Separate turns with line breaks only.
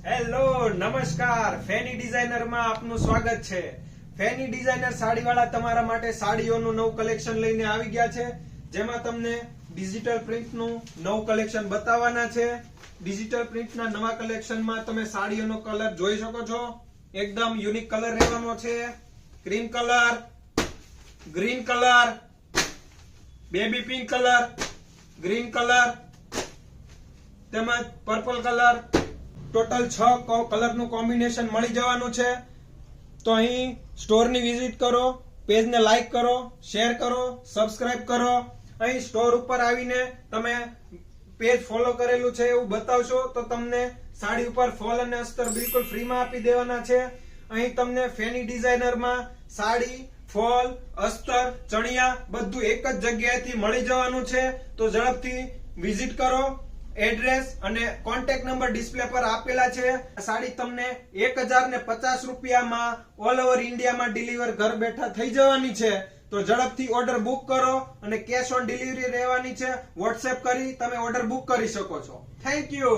Hello નમસ્કાર, ફેની designer માં આપનું સ્વાગત છે। ફેની ડિઝાઇનર સાડીવાળા તમારા માટે સાડીઓનું નવું કલેક્શન લઈને આવી ગયા છે, જેમાં તમને ડિજિટલ પ્રિન્ટનું નવું કલેક્શન બતાવવાના છે। ડિજિટલ પ્રિન્ટના નવા કલેક્શનમાં તમે સાડીઓનો કલર જોઈ શકો છો। એકદમ યુનિક કલર રહેવાનો છે। Cream colour, green colour, baby pink colour, green colour તેમજ પર્પલ કલર, ટોટલ 6 કલરનું કોમ્બિનેશન મળી જવાનું છે। તો અહીં સ્ટોરની વિઝિટ કરો, પેજને લાઈક કરો, શેર કરો, સબસ્ક્રાઇબ કરો। અહીં સ્ટોર ઉપર આવીને તમે પેજ ફોલો કરેલું છે એવું બતાવશો તો તમને સાડી ઉપર ફોલ અને અસ્તર બિલકુલ ફ્રીમાં આપી દેવાના છે। અહીં તમને ફેની ડિઝાઇનરમાં સાડી, ફોલ, અસ્તર, ચણિયા બધું એક જ જગ્યાએથી મળી જવાનું છે। તો ઝડપથી વિઝિટ કરો। એડ્રેસ અને કોન્ટેક્ટ નંબર ડિસ્પ્લે પર આપેલા છે। સાડી તમને 1050 રૂપિયામાં ઓલ ઓવર ઇન્ડિયામાં ડિલિવર ઘર બેઠા થઈ જવાની છે। તો ઝડપથી ઓર્ડર બુક કરો અને કેશ ઓન ડિલિવરી રહેવાની છે। વોટ્સએપ કરી તમે ઓર્ડર બુક કરી શકો છો। Thank you.